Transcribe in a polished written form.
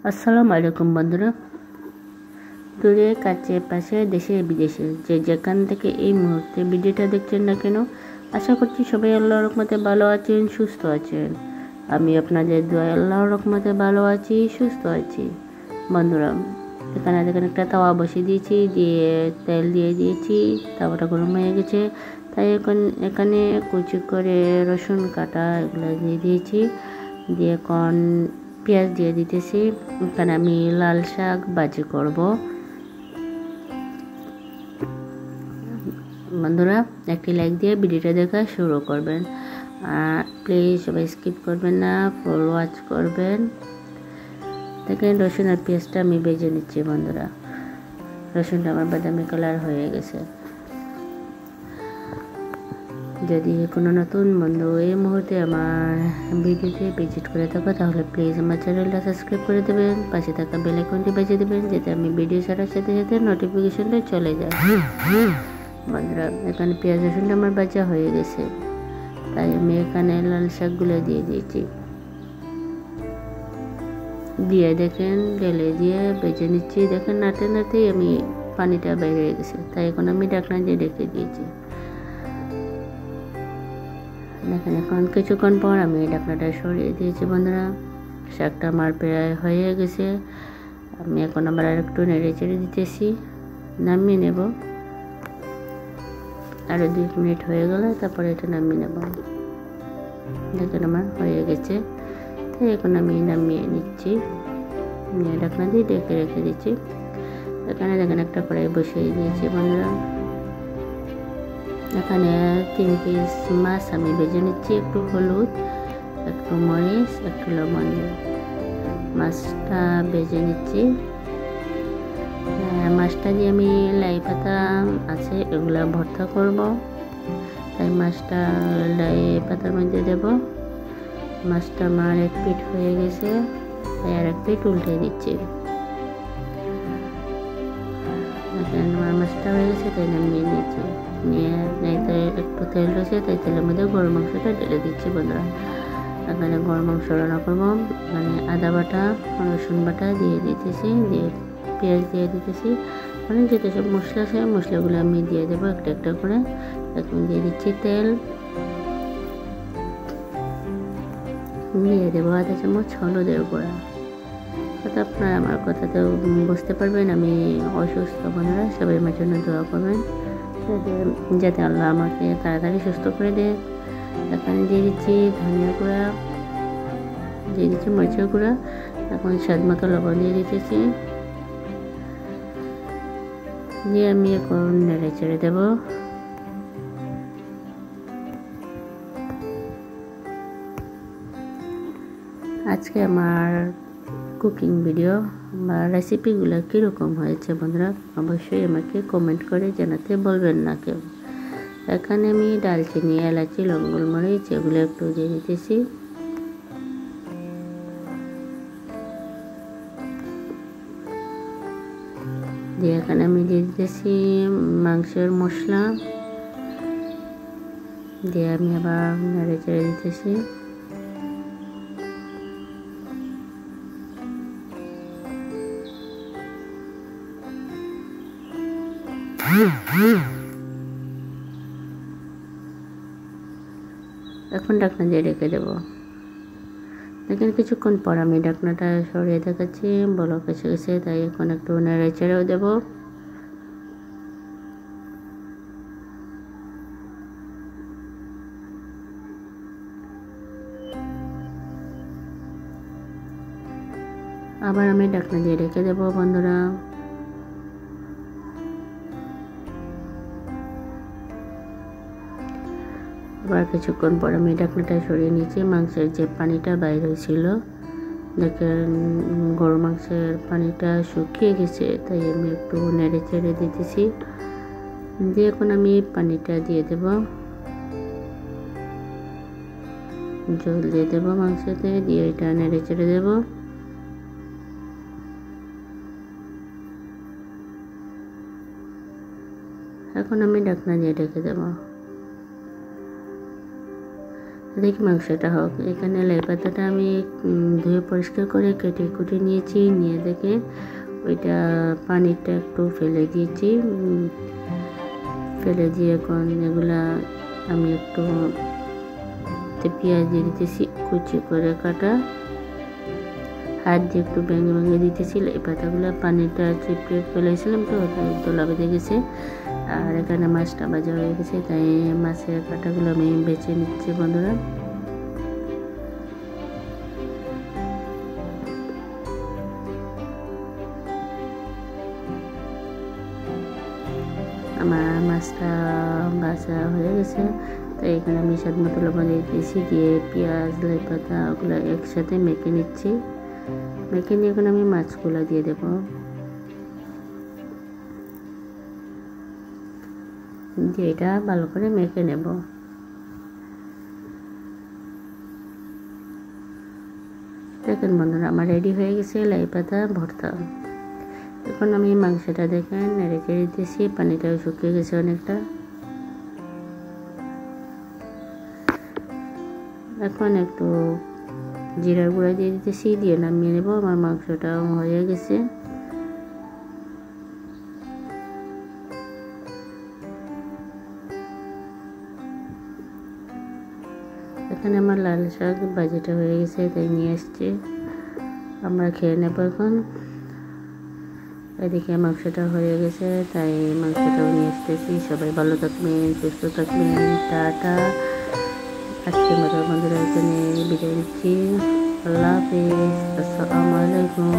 আসসালামু আলাইকুম বন্ধুরা, দূরে কাছে পাশে দেশে বিদেশে যে যেখান থেকে এই মুহূর্তে ভিডিওটা দেখছেন না কেন, আশা করছি সবাই আল্লাহর রহমতে ভালো আছেন, সুস্থ আছেন। আমি আপনাদের দোয়ায় আল্লাহর রহমতে ভালো আছি, সুস্থ আছি। বন্ধুরা, এখানে দেখেন একটা তাওয়া বসিয়ে দিয়েছি, দিয়ে তেল দিয়ে দিয়েছি, তাওয়াটা গরম হয়ে গেছে। তাই এখন এখানে কুচি করে রসুন কাটা এগুলো দিয়ে দিয়েছি, দিয়ে এখন পেঁয়াজ দিয়ে দিতেছি। এখানে আমি লাল শাক ভাজি করব। বন্ধুরা, একটি লাইক দিয়ে ভিডিওটা দেখা শুরু করবেন, আর প্লিজ সবাই স্কিপ করবেন না, ফুল ওয়াচ করবেন। দেখেন রসুন আর পেঁয়াজটা আমি ভেজে নিচ্ছি। বন্ধুরা, রসুনটা আমার বাদামি কালার হয়ে গেছে। যদি কোনো নতুন বন্ধু এই মুহূর্তে আমার ভিডিওতে ভিজিট করে থাকো, তাহলে প্লিজ আমার চ্যানেলটা সাবস্ক্রাইব করে দেবেন, পাশে থাকা বেল আইকনটি বাজিয়ে দেবেন, যাতে আমি ভিডিও ছাড়ার সাথে সাথে নোটিফিকেশনটা চলে যায়। বন্ধুরা, এখানে পেঁয়াজ রসুনটা আমার ভাজা হয়ে গেছে, তাই আমি এখানে লাল শাকগুলো দিয়ে দিয়েছি। দিয়ে দেখেন ঢেলে দিয়ে ভেজে নিচ্ছি। দেখেন নাড়তে নাড়তেই আমি পানিটা বের হয়ে গেছে, তাই এখন আমি ঢাকনা দিয়ে ঢেকে দিয়েছি। দেখেন এখন কিছুক্ষণ পর আমি ঢাকনাটা সরিয়ে দিয়েছি। বন্ধুরা, শাকটা আমার প্রায় হয়ে গেছে। আমি এখন আবার আরেকটু নেড়ে চেড়ে দিতেছি, নামিয়ে নেব। আরও 2 মিনিট হয়ে গেল, তারপরে এটা নামিয়ে নেব। দেখেন আমার হয়ে গেছে, তাই এখন আমি নামিয়ে নিচ্ছি, নিয়ে ঢাকনা দিয়ে ঢেকে রেখে দিচ্ছি। এখানে দেখেন একটা কড়াই বসিয়ে দিয়েছি। বন্ধুরা, এখানে 3 পিস মাছ আমি ভেজে নিচ্ছি, একটু হলুদ, একটু মরিচ, একটু লবণ দিয়ে মাছটা ভেজে নিচ্ছি। মাছটা দিয়ে আমি লাই পাতা আছে এগুলা ভর্তা করব, তাই মাছটা লাই পাতার মধ্যে দেব। মাছটা আমার 1 পিঠ হয়ে গেছে, তাই আর 1 পিঠ উল্টে দিচ্ছি। আমার মাছটা হয়ে গেছে, তাই নামিয়ে নিয়েছি। নিয়ে একটু তেল রয়েছে, তাই তেলের মধ্যে গরুর মাংসটা ঢেলে দিচ্ছি। বন্ধুরা, এখানে গরুর মাংস রান্না করবো। মানে আদা বাটা, রসুন বাটা দিয়ে দিতেছি, দিয়ে পেঁয়াজ দিয়ে দিতেছি। মানে যেটা সব মশলা আছে মশলাগুলো আমি দিয়ে দেবো একটা একটা করে। এখন দিয়ে দিচ্ছি তেল, দিয়ে দেবো আধা চামচ হলুদের গুঁড়া। তো আপনারা আমার কথা তো বুঝতে পারবেন আমি অসুস্থ। বন্ধুরা, সবাই আমার জন্য দোয়া করবেন, যাতে আল্লাহ আমাকে তাড়াতাড়ি সুস্থ করে দেয়। এখানে দিয়ে দিচ্ছি ধনিয়া গুঁড়া, দিয়ে দিচ্ছি মরিচের গুঁড়া, এখন স্বাদ মতো লবণ দিয়ে দিতেছি, দিয়ে আমি এখন নেড়ে চেড়ে দেবো। আজকে আমার কুকিং ভিডিও বা রেসিপিগুলো কীরকম হয়েছে বন্ধুরা, অবশ্যই আমাকে কমেন্ট করে জানাতে বলবেন না কেউ। এখানে আমি দালচিনি, এলাচি, লবঙ্গ, মরিচ এগুলো একটু দিয়ে দিতেছি। দিয়ে এখানে আমি দিয়ে দিতেছি মাংসের মশলা, দিয়ে আমি আবার নেড়ে চেড়ে দিতেছি। এখন ঢাকনা দিয়ে রেখে দেবো। দেখেন কিছুক্ষণ পর আমি ঢাকনাটা সরিয়ে দেখাচ্ছি, বলক এসে গেছে, তাই এখন একটু নেড়ে চেড়েও দেবো। আবার আমি ঢাকনা দিয়ে রেখে দেবো। বন্ধুরা, আবার কিছুক্ষণ পর আমি ঢাকনাটা সরিয়ে নিয়েছি। মাংসের যে পানিটা বাইর হয়েছিল, দেখেন গরুর মাংসের পানিটা শুকিয়ে গেছে, তাই আমি একটু নেড়ে চেড়ে দিতেছি। দিয়ে এখন আমি পানিটা দিয়ে দেব, জল দিয়ে দেবো মাংসতে, দিয়ে এটা নেড়ে চেড়ে দেবো। এখন আমি ঢাকনা দিয়ে ঢেকে দেবো। দেখি মাংসটা হোক। এখানে লাই পাতাটা আমি ধুয়ে পরিষ্কার করে কেটে কুটে নিয়েছি, নিয়ে দেখে ওইটা পানিটা একটু ফেলে দিয়েছি। ফেলে দিয়ে এখন এগুলা আমি একটু পেঁয়াজ দিয়ে দিতেছি কুচি করে কাটা, হাত দিয়ে একটু ভেঙে ভেঙে দিতেছিল। এই পাতাগুলো পানিটা চিপে ফেলেছিলাম তো ওটা দোলা বেঁধে গেছে। আর এখানে মাছটা ভাজা হয়ে গেছে, তাই মাছের কাঁটাগুলো আমি বেছে নিচ্ছি বন্ধুরা। আমার মাছটা ভাজা হয়ে গেছে, তাই এখানে আমি স্বাদ মতো লবণ দিয়ে দিয়েছি, দিয়ে পেঁয়াজ লাই পাতা ওগুলো একসাথে মেখে নিচ্ছি। মেখে নিয়ে এখন আমি মাছগুলো দিয়ে দেব। দিয়ে এটা ভালো করে মেখে নেব। দেখেন বন্ধুরা, আমার রেডি হয়ে গেছে লাই পাতা ভর্তা। এখন আমি মাংসটা দেখেন নেড়ে চেড়ে দিয়েছি, পানিটাও শুকিয়ে গেছে অনেকটা। এখন একটু জিরার গুঁড়া দিয়ে দিতেছি, দিয়ে নামিয়ে নেব। আমার মাংসটাও হয়ে গেছে। এখানে আমার লাল শাক ভাজিটা হয়ে গেছে, তাই নিয়ে আসছে, আমরা খেয়ে নেব এখন। এদিকে মাংসটা হয়ে গেছে, তাই মাংসটাও নিয়ে আসতেছি। সবাই ভালো থাকবেন, সুস্থ থাকবেন, টাটা। আজকের মতো বন্ধুরা এখানে বিদায় নিচ্ছি। আল্লাহ হাফেজ, আসসালামু আলাইকুম।